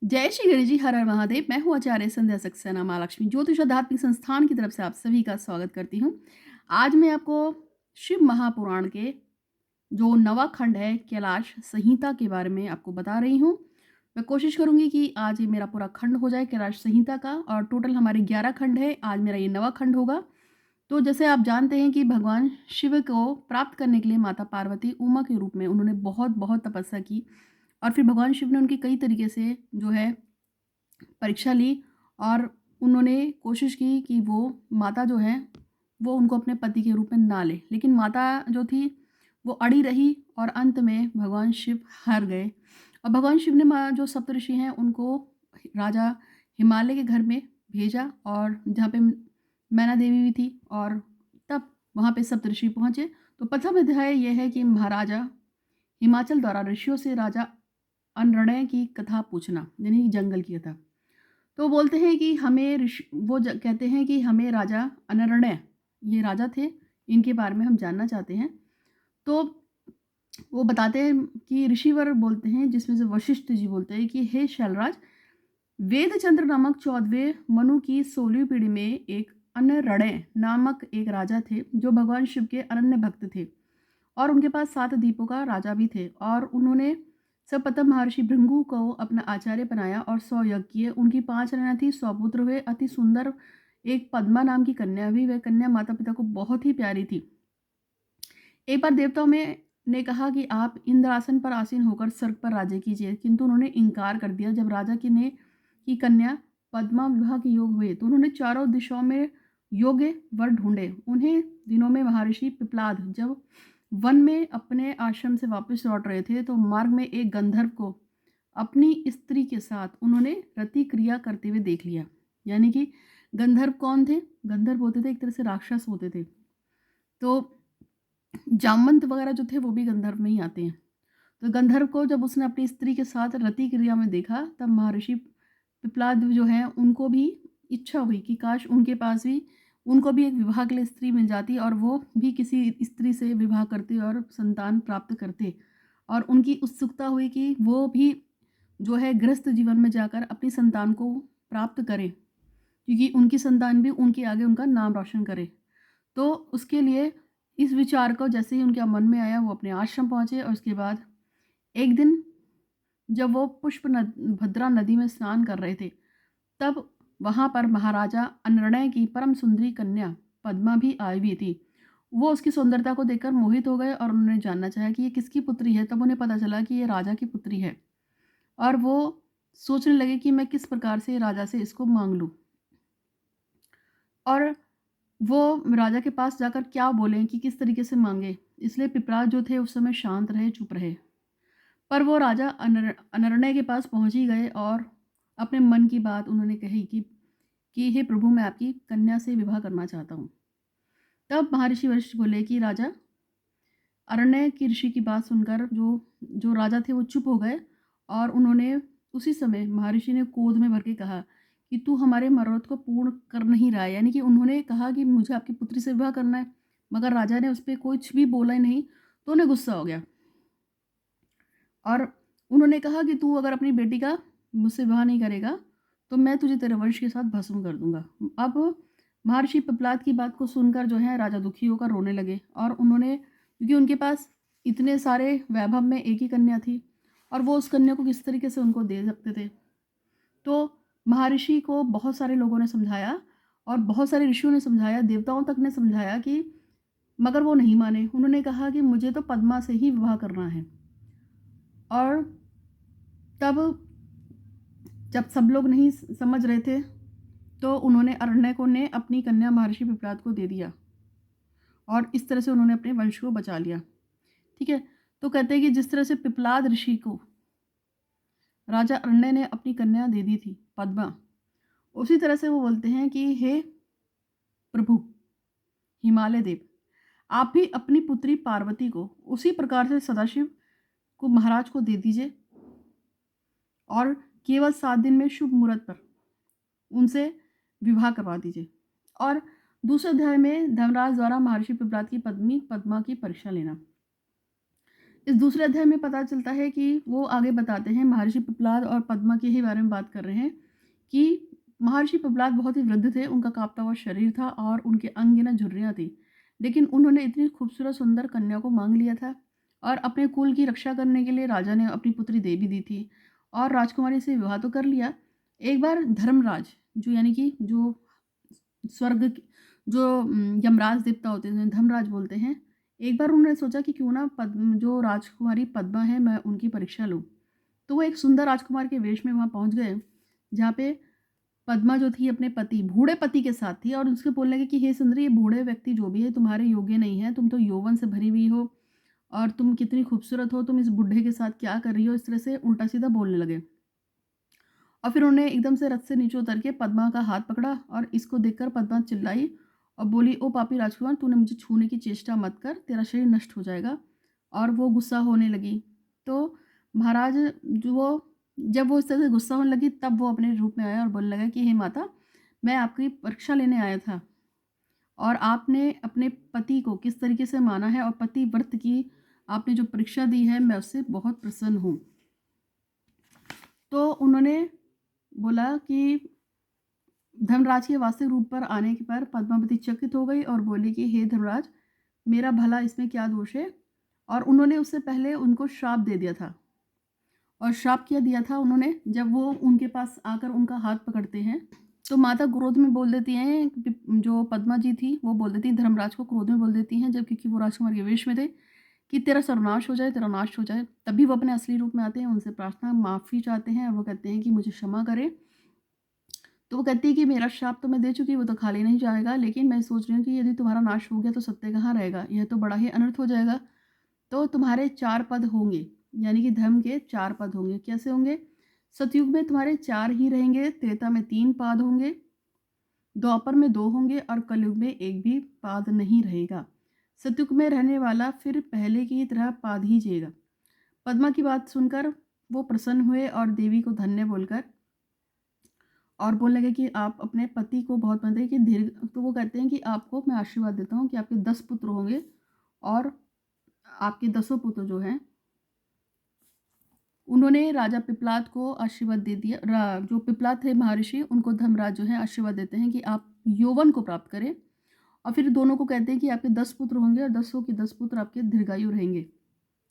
जय श्री गणेश जी, हर हर महादेव। मैं हूँ आचार्य संध्या सक्सेना माँ लक्ष्मी ज्योतिष आध्यात्मिक संस्थान की तरफ से आप सभी का स्वागत करती हूँ। आज मैं आपको शिव महापुराण के जो नवा खंड है कैलाश संहिता के बारे में आपको बता रही हूँ। मैं कोशिश करूँगी कि आज ये मेरा पूरा खंड हो जाए कैलाश संहिता का, और टोटल हमारे 11 खंड है। आज मेरा ये नवा खंड होगा। तो जैसे आप जानते हैं कि भगवान शिव को प्राप्त करने के लिए माता पार्वती उमा के रूप में उन्होंने बहुत बहुत तपस्या की, और फिर भगवान शिव ने उनकी कई तरीके से जो है परीक्षा ली, और उन्होंने कोशिश की कि वो माता जो है वो उनको अपने पति के रूप में ना ले, लेकिन माता जो थी वो अड़ी रही, और अंत में भगवान शिव हार गए। और भगवान शिव ने जो सप्तऋषि हैं उनको राजा हिमालय के घर में भेजा, और जहाँ पे मैना देवी भी थी, और तब वहाँ पे सप्तऋषि पहुँचे। तो प्रथम अध्याय ये है कि महाराजा हिमाचल द्वारा ऋषियों से राजा अनरणय की कथा पूछना, यानी कि जंगल की कथा। तो बोलते हैं कि हमें कहते हैं कि हमें राजा अनरणय, ये राजा थे, इनके बारे में हम जानना चाहते हैं। तो वो बताते हैं कि ऋषिवर बोलते हैं, जिसमें से वशिष्ठ जी बोलते हैं कि हे शैलराज, वेदचंद्र नामक 14वें मनु की 16वीं पीढ़ी में एक अनरणय नामक एक राजा थे, जो भगवान शिव के अनन्य भक्त थे, और उनके पास 7 द्वीपों का राजा भी थे। और उन्होंने सपतम महर्षि भृंगु को अपना आचार्य बनाया और 100 यज्ञ किए। उनकी 5 रानियां थी, 100 पुत्र हुए। अति सुंदर एक पद्मा नाम की कन्या भी, वह कन्या माता पिता को बहुत ही प्यारी थी। एक बार देवताओं में ने कहा कि आप इंद्रासन पर आसीन होकर स्वर्ग पर राज्य कीजिए, किंतु उन्होंने इनकार कर दिया। जब राजा की कन्या पद्मा विवाह के योग हुए, तो उन्होंने चारों दिशाओं में योग्य वर ढूंढे। उन्हें दिनों में महर्षि पिपलाद जब वन में अपने आश्रम से वापस लौट रहे थे, तो मार्ग में एक गंधर्व को अपनी स्त्री के साथ उन्होंने रति क्रिया करते हुए देख लिया। यानी कि गंधर्व कौन थे? गंधर्व होते थे, एक तरह से राक्षस होते थे। तो जामवंत वगैरह जो थे वो भी गंधर्व में ही आते हैं। तो गंधर्व को जब उसने अपनी स्त्री के साथ रति क्रिया में देखा, तब महर्षि पिपलाद जो हैं उनको भी इच्छा हुई कि काश उनके पास भी उनको भी एक विवाह के लिए स्त्री मिल जाती, और वो भी किसी स्त्री से विवाह करते और संतान प्राप्त करते। और उनकी उत्सुकता हुई कि वो भी जो है गृहस्थ जीवन में जाकर अपनी संतान को प्राप्त करें, क्योंकि उनकी संतान भी उनके आगे उनका नाम रोशन करे। तो उसके लिए इस विचार को जैसे ही उनके मन में आया, वो अपने आश्रम पहुँचे, और उसके बाद एक दिन जब वो भद्रा नदी में स्नान कर रहे थे, तब वहाँ पर महाराजा अनरणय की परम सुंदरी कन्या पद्मा भी आई हुई थी। वो उसकी सुंदरता को देखकर मोहित हो गए, और उन्होंने जानना चाहा कि ये किसकी पुत्री है। तब उन्हें पता चला कि ये राजा की पुत्री है, और वो सोचने लगे कि मैं किस प्रकार से राजा से इसको मांग लूँ, और वो राजा के पास जाकर क्या बोलें कि किस तरीके से मांगे। इसलिए पिपराज जो थे उस समय शांत रहे, चुप रहे। पर वो राजा अनरणय के पास पहुंच ही गए, और अपने मन की बात उन्होंने कही कि हे प्रभु, मैं आपकी कन्या से विवाह करना चाहता हूँ। तब महर्षि वशिष्ठ बोले कि राजा, अरण्य की ऋषि की बात सुनकर जो जो राजा थे वो चुप हो गए, और उन्होंने उसी समय महर्षि ने क्रोध में भर के कहा कि तू हमारे मनोरथ को पूर्ण कर नहीं रहा है। यानी कि उन्होंने कहा कि मुझे आपकी पुत्री से विवाह करना है, मगर राजा ने उस पर कुछ भी बोला ही नहीं। तो उन्हें गुस्सा हो गया, और उन्होंने कहा कि तू अगर अपनी बेटी का मुझसे विवाह नहीं करेगा, तो मैं तुझे तेरे वंश के साथ भस्म कर दूंगा। अब महर्षि पिपलाद की बात को सुनकर जो है राजा दुखी होकर रोने लगे, और उन्होंने, क्योंकि उनके पास इतने सारे वैभव में एक ही कन्या थी, और वो उस कन्या को किस तरीके से उनको दे सकते थे। तो महर्षि को बहुत सारे लोगों ने समझाया, और बहुत सारे ऋषियों ने समझाया, देवताओं तक ने समझाया कि, मगर वो नहीं माने। उन्होंने कहा कि मुझे तो पद्मा से ही विवाह करना है। और तब जब सब लोग नहीं समझ रहे थे, तो उन्होंने अरण्य को ने अपनी कन्या महर्षि पिपलाद को दे दिया, और इस तरह से उन्होंने अपने वंश को बचा लिया। ठीक है। तो कहते हैं कि जिस तरह से पिपलाद ऋषि को राजा अरण्य ने अपनी कन्या दे दी थी पद्मा, उसी तरह से वो बोलते हैं कि हे प्रभु हिमालय देव, आप भी अपनी पुत्री पार्वती को उसी प्रकार से सदाशिव को महाराज को दे दीजिए, और केवल 7 दिन में शुभ मुहूर्त पर उनसे विवाह करवा दीजिए। और दूसरे अध्याय में धर्मराज द्वारा महर्षि पिपलाद की पत्नी पद्मा की परीक्षा लेना। इस दूसरे अध्याय में पता चलता है कि वो आगे बताते हैं, महर्षि पिप्पलाद और पद्मा के ही बारे में बात कर रहे हैं कि महर्षि पिप्पलाद बहुत ही वृद्ध थे, उनका काँपता हुआ शरीर था और उनके अंग ना झुर्रियाँ थी। लेकिन उन्होंने इतनी खूबसूरत सुंदर कन्या को माँग लिया था और अपने कुल की रक्षा करने के लिए राजा ने अपनी पुत्री दे भी दी थी और राजकुमारी से विवाह तो कर लिया। एक बार धर्मराज, जो यानी कि जो स्वर्ग जो यमराज देवता होते हैं, धर्मराज बोलते हैं। एक बार उन्होंने सोचा कि क्यों ना जो राजकुमारी पद्मा है, मैं उनकी परीक्षा लूँ। तो वो एक सुंदर राजकुमार के वेश में वहाँ पहुँच गए, जहाँ पे पद्मा जो थी अपने पति, बूढ़े पति के साथ थी और उसके बोलने लगी कि हे सुंदरी, ये बूढ़े व्यक्ति जो भी है तुम्हारे योग्य नहीं है, तुम तो यौवन से भरी हुई हो और तुम कितनी खूबसूरत हो, तुम इस बूढ़े के साथ क्या कर रही हो? इस तरह से उल्टा-सीधा बोलने लगे। और फिर उन्होंने एकदम से रथ से नीचे उतर के पद्मा का हाथ पकड़ा और इसको देखकर पद्मा चिल्लाई और बोली, "ओ पापी राजकुमार, तूने मुझे छूने की चेष्टा मत कर, तेरा शरीर नष्ट हो जाएगा।" और वो गुस्सा होने लगी। तो महाराज जो वो जब वो इस तरह से गुस्सा होने लगी, तब वो अपने रूप में आया और बोलने लगा कि हे माता, मैं आपकी परीक्षा लेने आया था और आपने अपने पति को किस तरीके से माना है और पतिव्रत की आपने जो परीक्षा दी है, मैं उससे बहुत प्रसन्न हूँ। तो उन्होंने बोला कि धर्मराज के वास्तविक रूप पर आने के पर पद्मावती चकित हो गई और बोली कि हे धर्मराज, मेरा भला इसमें क्या दोष है? और उन्होंने उससे पहले उनको श्राप दे दिया था। और श्राप क्या दिया था उन्होंने? जब वो उनके पास आकर उनका हाथ पकड़ते हैं, तो माता क्रोध में बोल देती हैं कि जो पद्मा जी थी, वो बोल देती हैं धर्मराज को, क्रोध में बोल देती हैं, जब क्योंकि वो राजकुमार के वेश में थे, कि तेरा सर्वनाश हो जाए, तेरा नाश हो जाए। तभी वो अपने असली रूप में आते हैं, उनसे प्रार्थना माफ़ी चाहते हैं और वो कहते हैं कि मुझे क्षमा करें। तो वो कहती है कि मेरा श्राप तो मैं दे चुकी, वो तो खाली नहीं जाएगा, लेकिन मैं सोच रही हूँ कि यदि तुम्हारा नाश हो गया तो सत्य कहाँ रहेगा? यह तो बड़ा ही अनर्थ हो जाएगा। तो तुम्हारे 4 पद होंगे, यानी कि धर्म के 4 पद होंगे। कैसे होंगे? सतयुग में तुम्हारे 4 ही रहेंगे, त्रेता में 3 पाद होंगे, द्वापर में 2 होंगे और कलयुग में 1 भी पाद नहीं रहेगा। सतयुग में रहने वाला फिर पहले की तरह पाद ही जिएगा। पद्मा की बात सुनकर वो प्रसन्न हुए और देवी को धन्य बोलकर और बोलने लगे कि आप अपने पति को बहुत मानते हैं कि दीर्घ, तो वो कहते हैं कि आपको मैं आशीर्वाद देता हूँ कि आपके 10 पुत्र होंगे और आपके 10 पुत्र जो हैं, उन्होंने राजा पिप्पलाद को आशीर्वाद दे दिया। जो पिप्पलाद थे महर्षि, उनको धर्मराज जो है आशीर्वाद देते हैं कि आप यौवन को प्राप्त करें और फिर दोनों को कहते हैं कि आपके 10 पुत्र होंगे और 10 के 10 पुत्र आपके दीर्घायु रहेंगे।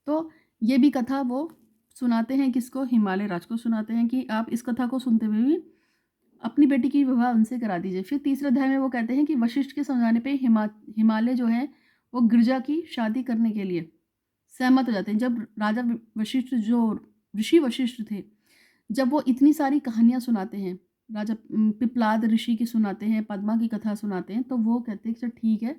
तो ये भी कथा वो सुनाते हैं किसको? हिमालय राज को सुनाते हैं कि आप इस कथा को सुनते हुए भी अपनी बेटी की विवाह उनसे करा दीजिए। फिर तीसरे अध्याय में वो कहते हैं कि वशिष्ठ के समझाने पे हिमालय जो है वो गिरजा की शादी करने के लिए सहमत हो जाते हैं। जब राजा वशिष्ठ, जो ऋषि वशिष्ठ थे, जब वो इतनी सारी कहानियाँ सुनाते हैं, राजा पिप्पलाद ऋषि की सुनाते हैं, पद्मा की कथा सुनाते हैं, तो वो कहते हैं कि चल ठीक है।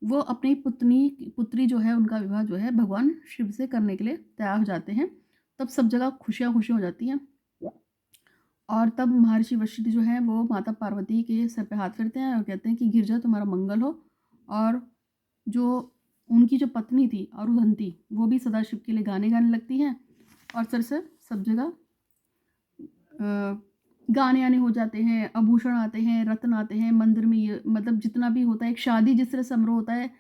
वो अपनी पुत्री जो है उनका विवाह जो है भगवान शिव से करने के लिए तैयार हो जाते हैं। तब सब जगह खुशियाँ खुशियाँ हो जाती हैं और तब महर्षि वशिष्ठ जो हैं वो माता पार्वती के सर पे हाथ फेरते हैं और कहते हैं कि गिरजा तुम्हारा मंगल हो। और जो उनकी जो पत्नी थी अरुंधति, वो भी सदाशिव के लिए गाने गाने लगती हैं और सर से सब जगह गाने आने हो जाते हैं, आभूषण आते हैं, रत्न आते हैं मंदिर में। ये मतलब जितना भी होता है, एक शादी जिस तरह समारोह होता है,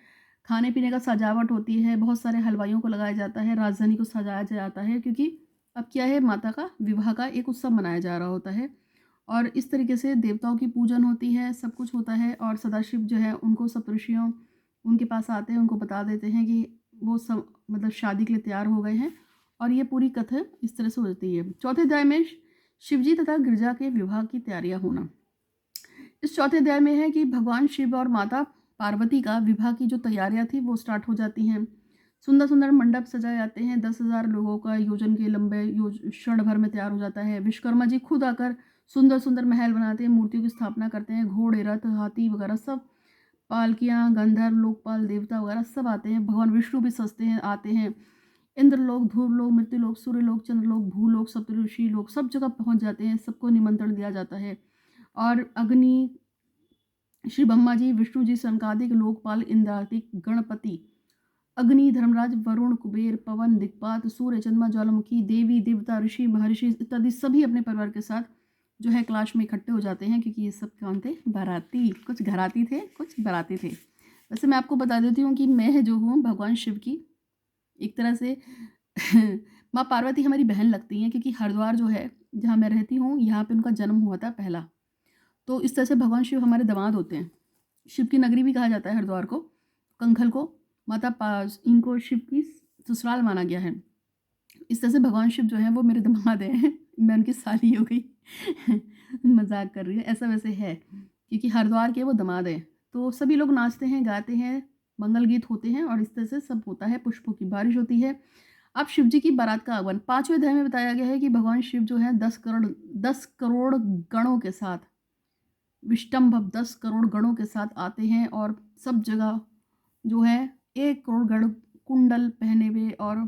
खाने पीने का सजावट होती है, बहुत सारे हलवाइयों को लगाया जाता है, राजधानी को सजाया जाता है, क्योंकि अब क्या है, माता का विवाह का एक उत्सव मनाया जा रहा होता है और इस तरीके से देवताओं की पूजन होती है, सब कुछ होता है। और सदाशिव जो है उनको सप्तऋषियों उनके पास आते हैं, उनको बता देते हैं कि वो सब मतलब शादी के लिए तैयार हो गए हैं और ये पूरी कथा इस तरह से होती है। चौथे अध्याय में शिवजी तथा गिरजा के विवाह की तैयारियां होना। इस चौथे अध्याय में है कि भगवान शिव और माता पार्वती का विवाह की जो तैयारियां थी वो स्टार्ट हो जाती हैं। सुंदर सुंदर मंडप सजाए जाते हैं, 10,000 लोगों का योजन के लंबे क्षण भर में तैयार हो जाता है। विश्वकर्मा जी खुद आकर सुंदर सुंदर महल बनाते हैं, मूर्तियों की स्थापना करते हैं, घोड़े रथ हाथी वगैरह सब, पालकियाँ गंधर्व लोकपाल देवता वगैरह सब आते हैं। भगवान विष्णु भी सजते हैं, आते हैं। इंद्रलोक, धूर्वलोक, मृत्युलोक, सूर्यलोक, चंद्रलोक, भूलोक, सप्तऋषि लोक सब जगह पहुंच जाते हैं, सबको निमंत्रण दिया जाता है। और अग्नि, श्री ब्रह्मा जी, विष्णु जी, सनकादिक लोकपाल, इंद्रादिक गणपति, अग्नि, धर्मराज, वरुण, कुबेर, पवन, दिक्पात, सूर्य, चंद्रमा, ज्वालामुखी, देवी देवता, ऋषि महर्षि इत्यादि सभी अपने परिवार के साथ जो है कैलाश में इकट्ठे हो जाते हैं, क्योंकि ये सब कौन थे? बाराती। कुछ घराती थे, कुछ बाराती थे। वैसे मैं आपको बता देती हूँ कि मैं जो हूँ भगवान शिव की एक तरह से माँ पार्वती हमारी बहन लगती हैं, क्योंकि हरिद्वार जो है जहाँ मैं रहती हूँ, यहाँ पे उनका जन्म हुआ था पहला। तो इस तरह से भगवान शिव हमारे दामाद होते हैं। शिव की नगरी भी कहा जाता है हरिद्वार को, कंखल को। माता पास इनको शिव की ससुराल माना गया है। इस तरह से भगवान शिव जो हैं वो मेरे दामाद हैं। मैं उनकी साली हो गई। मजाक कर रही है, ऐसा वैसे है, क्योंकि हरिद्वार के वो दामाद हैं। तो सभी लोग नाचते हैं, गाते हैं, मंगल गीत होते हैं और इस तरह से सब होता है, पुष्पों की बारिश होती है। अब शिव जी की बारात का आगमन 5वें अध्याय में बताया गया है कि भगवान शिव जो है 10 करोड़ गणों के साथ, विष्टम्भव 10 करोड़ गणों के साथ आते हैं और सब जगह जो है 1 करोड़ गण कुंडल पहने हुए और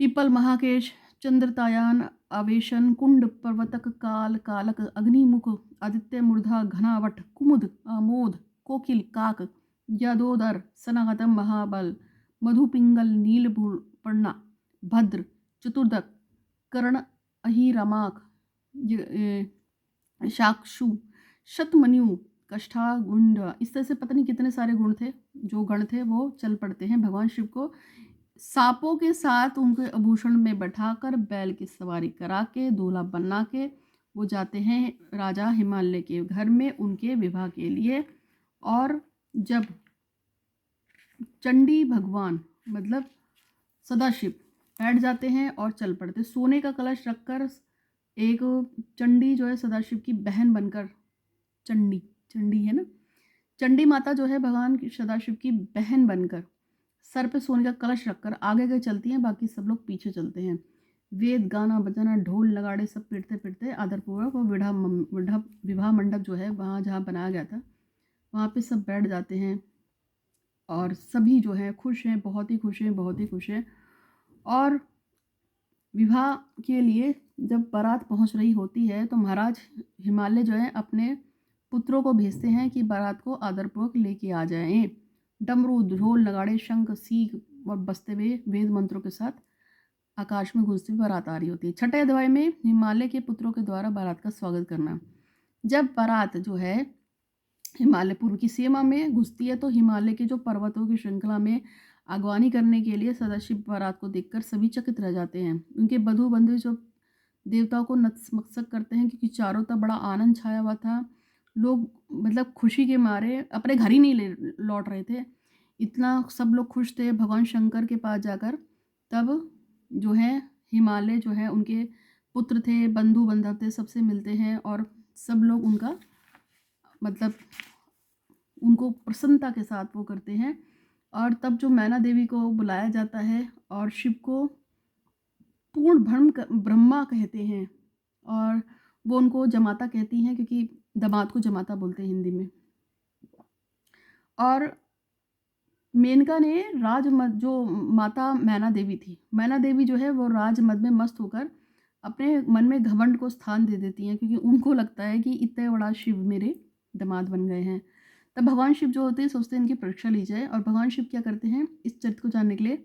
पीपल महाकेश चंद्रतायान आवेशन कुंड पर्वतक काल कालक अग्निमुख आदित्य मूर्धा घनावट कुमुद आमोद कोकिल काक यदोदर सनातम महाबल मधुपिंगल नीलपूर्णा भद्र चतुर्दक कर्ण अहिरमाक शाक्षु शतमन्यु कष्ठागुंड, इस तरह से पता नहीं कितने सारे गुण थे, जो गण थे वो चल पड़ते हैं भगवान शिव को सांपों के साथ उनके आभूषण में बैठाकर बैल की सवारी करा के दूल्हा बना के वो जाते हैं राजा हिमालय के घर में उनके विवाह के लिए। और जब चंडी भगवान मतलब सदाशिव बैठ जाते हैं और चल पड़ते, सोने का कलश रखकर एक चंडी जो है सदाशिव की बहन बनकर, चंडी चंडी है ना, चंडी माता जो है भगवान सदाशिव की बहन बनकर सर पे सोने का कलश रखकर आगे आगे चलती हैं, बाकी सब लोग पीछे चलते हैं। वेद गाना बजाना ढोल नगाड़े सब पीटते पीटते आदरपूर्वक वो विवाह मंडप जो है वहाँ जहाँ बनाया गया था वहाँ पे सब बैठ जाते हैं और सभी जो है खुश हैं, बहुत ही खुश हैं, बहुत ही खुश हैं। और विवाह के लिए जब बारात पहुँच रही होती है तो महाराज हिमालय जो है अपने पुत्रों को भेजते हैं कि बारात को आदरपूर्वक लेके आ जाएं। डमरू ढोल नगाड़े शंख सीख और बजते हुए वेद मंत्रों के साथ आकाश में गूंजती हुई बारात आ रही होती है। 6ठे अध्याय में हिमालय के पुत्रों के द्वारा बारात का स्वागत करना। जब बारात जो है हिमालय पूर्व की सीमा में घुसती है तो हिमालय के जो पर्वतों की श्रृंखला में अगवानी करने के लिए सदाशिव बारात को देखकर सभी चकित रह जाते हैं। उनके बधू बंधु जो देवताओं को नतमस्तक करते हैं, क्योंकि चारों तरफ बड़ा आनंद छाया हुआ था। लोग मतलब खुशी के मारे अपने घर ही नहीं लौट रहे थे, इतना सब लोग खुश थे। भगवान शंकर के पास जाकर तब जो है हिमालय जो है उनके पुत्र थे, बंधु बांधव थे, सबसे मिलते हैं और सब लोग उनका मतलब उनको प्रसन्नता के साथ वो करते हैं। और तब जो मैना देवी को बुलाया जाता है और शिव को पूर्ण ब्रह्मा कहते हैं और वो उनको जमाता कहती हैं, क्योंकि दामाद को जमाता बोलते हैं हिंदी में। और मेनका ने राजमद जो माता मैना देवी थी, मैना देवी जो है वो राजमद में मस्त होकर अपने मन में घमंड को स्थान दे देती हैं, क्योंकि उनको लगता है कि इतना बड़ा शिव मेरे दामाद बन गए हैं। तब भगवान शिव जो होते हैं सोचते हैं इनकी परीक्षा ली जाए, और भगवान शिव क्या करते हैं इस चरित्र को जानने के लिए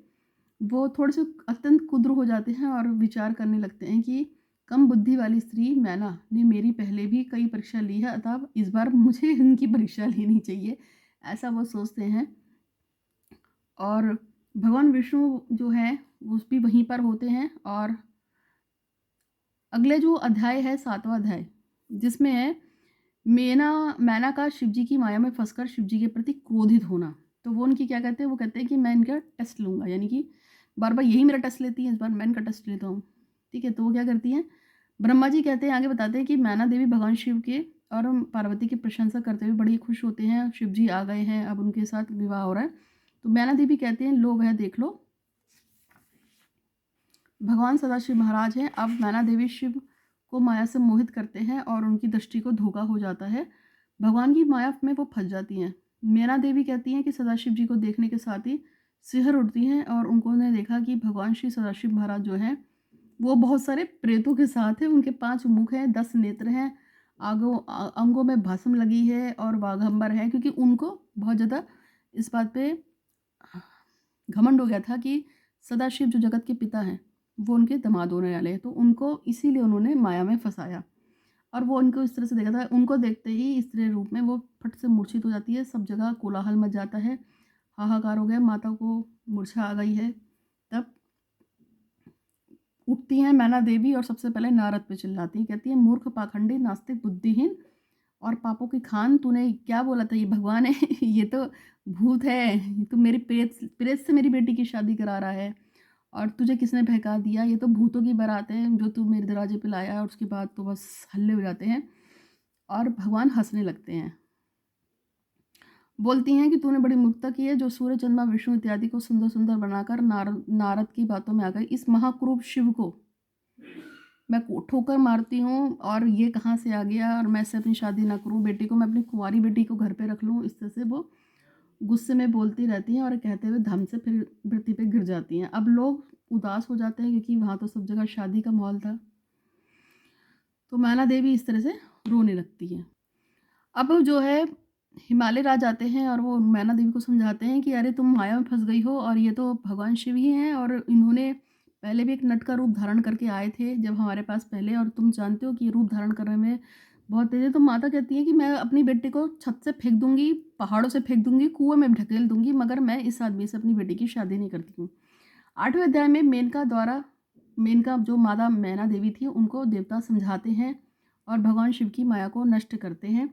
वो थोड़े से अत्यंत कुद्र हो जाते हैं और विचार करने लगते हैं कि कम बुद्धि वाली स्त्री मैना ने मेरी पहले भी कई परीक्षा ली है, अतः इस बार मुझे इनकी परीक्षा लेनी चाहिए, ऐसा वो सोचते हैं। और भगवान विष्णु जो है वो भी वहीं पर होते हैं। और अगले जो अध्याय है 7वां अध्याय, जिसमें है मैना का शिवजी की माया में फंसकर शिवजी के प्रति क्रोधित होना। तो वो उनकी क्या कहते हैं, वो कहते हैं कि मैं इनका टेस्ट लूँगा, यानी कि बार बार यही मेरा टेस्ट लेती है, इस बार मैं इनका टेस्ट लेता हूँ। ठीक है, तो वो क्या करती हैं, ब्रह्मा जी कहते हैं, आगे बताते हैं कि मैना देवी भगवान शिव के और पार्वती की प्रशंसा करते हुए बड़ी खुश होते हैं, शिव जी आ गए हैं, अब उनके साथ विवाह हो रहा है। तो मैना देवी कहते हैं लो वह देख लो, भगवान सदाशिव महाराज हैं। अब मैना देवी शिव को माया से मोहित करते हैं और उनकी दृष्टि को धोखा हो जाता है, भगवान की माया में वो फंस जाती हैं। मैना देवी कहती हैं कि सदाशिव जी को देखने के साथ ही सिहर उठती हैं और उन्होंने देखा कि भगवान श्री सदाशिव महाराज जो हैं वो बहुत सारे प्रेतों के साथ हैं, उनके 5 मुख हैं, 10 नेत्र हैं, अंगों में भस्म लगी है और वाघंबर है, क्योंकि उनको बहुत ज़्यादा इस बात पे घमंड हो गया था कि सदाशिव जो जगत के पिता हैं वो उनके दामाद होने वाले हैं, तो उनको इसीलिए उन्होंने माया में फंसाया। और वो उनको इस तरह से देखा था, उनको देखते ही स्त्री रूप में वो फट से मूर्छित हो जाती है, सब जगह कोलाहल मच जाता है, हाहाकार हो गया, माता को मूर्छा आ गई है। तब उठती हैं मैना देवी और सबसे पहले नारद पे चिल्लाती हैं, कहती है मूर्ख पाखंडी नास्तिक बुद्धिहीन और पापों की खान, तूने क्या बोला था ये भगवान है ये तो भूत है, ये तो मेरी प्रेत प्रेत से मेरी बेटी की शादी करा रहा है और तुझे किसने बहका दिया, ये तो भूतों की बारात है जो तू मेरे दरवाजे पे लाया। और उसके बाद तो बस हल्ले हो जाते हैं और भगवान हंसने लगते हैं। बोलती हैं कि तूने बड़ी मूर्खता की है जो सूर्य चंद्रमा विष्णु इत्यादि को सुंदर सुंदर बनाकर नारद की बातों में आ गई। इस महाक्रूप शिव को मैं ठोकर मारती हूँ और ये कहाँ से आ गया और मैं इससे अपनी शादी ना करूँ, बेटी को मैं अपनी कुंवारी बेटी को घर पे रख लूँ। इस तरह से वो गुस्से में बोलती रहती हैं और कहते हुए धम से फिर पृथ्वी पे गिर जाती हैं। अब लोग उदास हो जाते हैं क्योंकि वहाँ तो सब जगह शादी का माहौल था। तो मैना देवी इस तरह से रोने लगती है। अब जो है हिमालय राज आते हैं और वो मैना देवी को समझाते हैं कि अरे तुम माया में फंस गई हो और ये तो भगवान शिव ही हैं और इन्होंने पहले भी एक नट का रूप धारण करके आए थे जब हमारे पास पहले, और तुम जानते हो कि ये रूप धारण करने में बहुत तेज है। तो माता कहती है कि मैं अपनी बेटी को छत से फेंक दूंगी, पहाड़ों से फेंक दूंगी, कुएं में ढकेल दूंगी, मगर मैं इस आदमी से अपनी बेटी की शादी नहीं करती हूँ। 8वें अध्याय में मेनका जो माता मैना देवी थी उनको देवता समझाते हैं और भगवान शिव की माया को नष्ट करते हैं।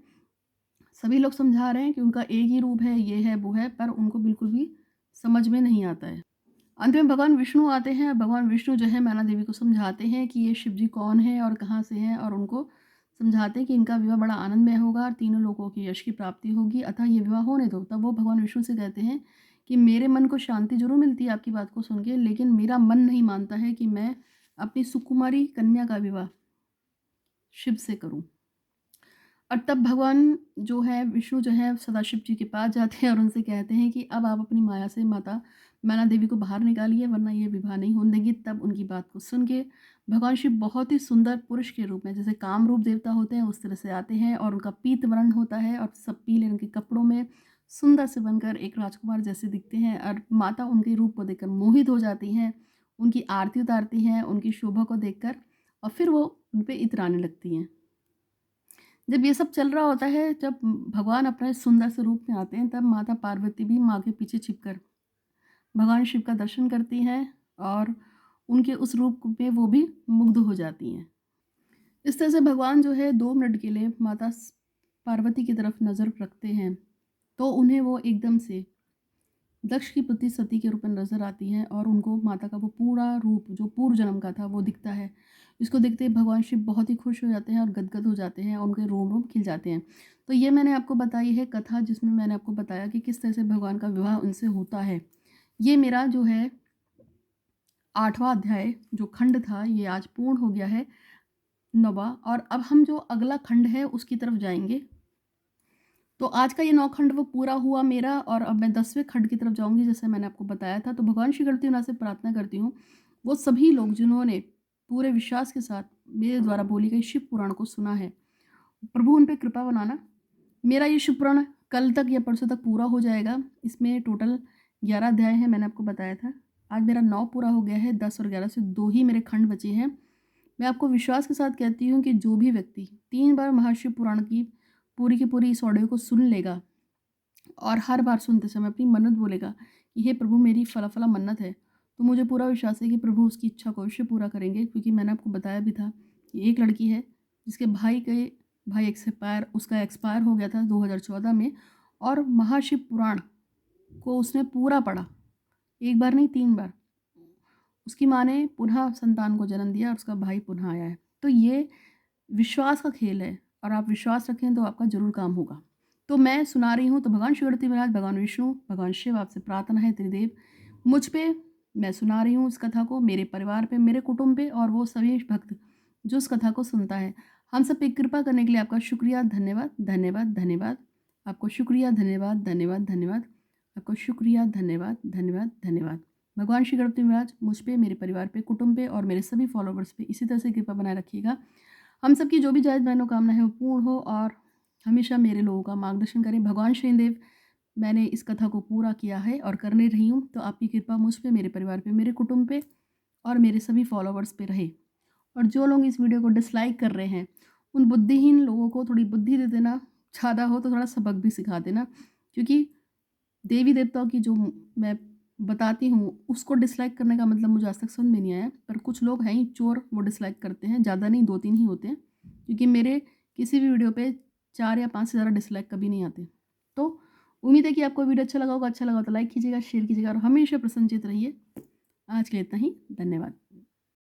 सभी लोग समझा रहे हैं कि उनका एक ही रूप है, ये है वो है, पर उनको बिल्कुल भी समझ में नहीं आता है। अंत में भगवान विष्णु आते हैं। भगवान विष्णु जो है मैना देवी को समझाते हैं कि ये शिव जी कौन है और कहाँ से हैं, और उनको समझाते हैं कि इनका विवाह बड़ा आनंदमय होगा और तीनों लोगों की यश की प्राप्ति होगी, अतः ये विवाह होने दो। तब वो भगवान विष्णु से कहते हैं कि मेरे मन को शांति जरूर मिलती है आपकी बात को सुन के, लेकिन मेरा मन नहीं मानता है कि मैं अपनी सुकुमारी कन्या का विवाह शिव से करूं। और तब भगवान जो है विष्णु जो है सदाशिव जी के पास जाते हैं और उनसे कहते हैं कि अब आप अपनी माया से माता मैना देवी को बाहर निकालिए वरना ये विवाह नहीं होने देंगी। तब उनकी बात को सुन के भगवान शिव बहुत ही सुंदर पुरुष के रूप में, जैसे काम रूप देवता होते हैं उस तरह से आते हैं और उनका पीत वर्ण होता है और सब पीले रंग के कपड़ों में सुंदर से बनकर एक राजकुमार जैसे दिखते हैं और माता उनके रूप को देखकर मोहित हो जाती हैं, उनकी आरती उतारती हैं उनकी शोभा को देखकर और फिर वो उन पर इतराने लगती हैं। जब ये सब चल रहा होता है, जब भगवान अपने सुंदर से रूप में आते हैं, तब माता पार्वती भी माँ के पीछे छिपकर भगवान शिव का दर्शन करती हैं और उनके उस रूप में वो भी मुग्ध हो जाती हैं। इस तरह से भगवान जो है 2 मिनट के लिए माता पार्वती की तरफ नज़र रखते हैं तो उन्हें वो एकदम से दक्ष की पुत्री सती के रूप में नजर आती हैं और उनको माता का वो पूरा रूप जो पूर्व जन्म का था वो दिखता है। इसको देखते ही भगवान शिव बहुत ही खुश हो जाते हैं और गदगद हो जाते हैं और उनके रोम रोम खिल जाते हैं। तो ये मैंने आपको बताई है कथा जिसमें मैंने आपको बताया कि किस तरह से भगवान का विवाह उनसे होता है। ये मेरा जो है 8वां अध्याय जो खंड था ये आज पूर्ण हो गया है, 9वां। और अब हम जो अगला खंड है उसकी तरफ जाएंगे। तो आज का ये 9 खंड वो पूरा हुआ मेरा और अब मैं 10वें खंड की तरफ जाऊंगी जैसे मैंने आपको बताया था। तो भगवान श्री गणपतिनाथ से प्रार्थना करती हूँ वो सभी लोग जिन्होंने पूरे विश्वास के साथ मेरे द्वारा बोली गई शिव पुराण को सुना है, प्रभु उन पर कृपा बनाना। मेरा ये शिव पुराण कल तक या परसों तक पूरा हो जाएगा। इसमें टोटल 11 अध्याय हैं, मैंने आपको बताया था। आज मेरा 9 पूरा हो गया है, 10 और 11 से 2 ही मेरे खंड बचे हैं। मैं आपको विश्वास के साथ कहती हूँ कि जो भी व्यक्ति 3 बार महाशिव पुराण की पूरी इस ऑडियो को सुन लेगा और हर बार सुनते समय अपनी मन्नत बोलेगा कि हे प्रभु मेरी फला फला मन्नत है, तो मुझे पूरा विश्वास है कि प्रभु उसकी इच्छा को अवश्य पूरा करेंगे। क्योंकि मैंने आपको बताया भी था कि एक लड़की है जिसके भाई उसका एक्सपायर हो गया था 2014 में, और महाशिव पुराण को उसने पूरा पढ़ा, एक बार नहीं 3 बार। उसकी माँ ने पुनः संतान को जन्म दिया और उसका भाई पुनः आया है। तो ये विश्वास का खेल है और आप विश्वास रखें तो आपका जरूर काम होगा। तो मैं सुना रही हूँ तो भगवान शिव गणपति महाराज, भगवान विष्णु, भगवान शिव आपसे प्रार्थना है त्रिदेव मुझ पे, मैं सुना रही हूँ इस कथा को, मेरे परिवार पे, मेरे कुटुंब पे और वो सभी भक्त जो इस कथा को सुनता है, हम सब पे कृपा करने के लिए आपका शुक्रिया, धन्यवाद धन्यवाद धन्यवाद। आपको शुक्रिया, धन्यवाद धन्यवाद धन्यवाद। आपको शुक्रिया, धन्यवाद धन्यवाद धन्यवाद। भगवान श्री गणपति महाराज मुझ पे, मेरे परिवार पे, कुटुंब पे और मेरे सभी फॉलोवर्स पे इसी तरह से कृपा बनाए रखिएगा। हम सबकी जो भी जायज़ मनोकामना है वो पूर्ण हो और हमेशा मेरे लोगों का मार्गदर्शन करें। भगवान शनिदेव, मैंने इस कथा को पूरा किया है और करने रही हूँ, तो आपकी कृपा मुझ पे, मेरे परिवार पे, मेरे कुटुंब पे और मेरे सभी फॉलोवर्स पे रहे। और जो लोग इस वीडियो को डिसलाइक कर रहे हैं उन बुद्धिहीन लोगों को थोड़ी बुद्धि दे देना, ज़्यादा हो तो थोड़ा सबक भी सिखा देना। क्योंकि देवी देवताओं की जो मैं बताती हूँ, उसको डिसलाइक करने का मतलब मुझे आज तक समझ में नहीं आया, पर कुछ लोग हैं ही चोर, वो डिसलाइक करते हैं, ज़्यादा नहीं 2-3 ही होते हैं, क्योंकि मेरे किसी भी वीडियो पे 4 या 5 से ज़्यादा डिसलाइक कभी नहीं आते। तो उम्मीद है कि आपको वीडियो अच्छा लगा होगा तो लाइक कीजिएगा, शेयर कीजिएगा और हमेशा प्रसन्नचित्त रहिए। आज के लिए इतना ही, धन्यवाद।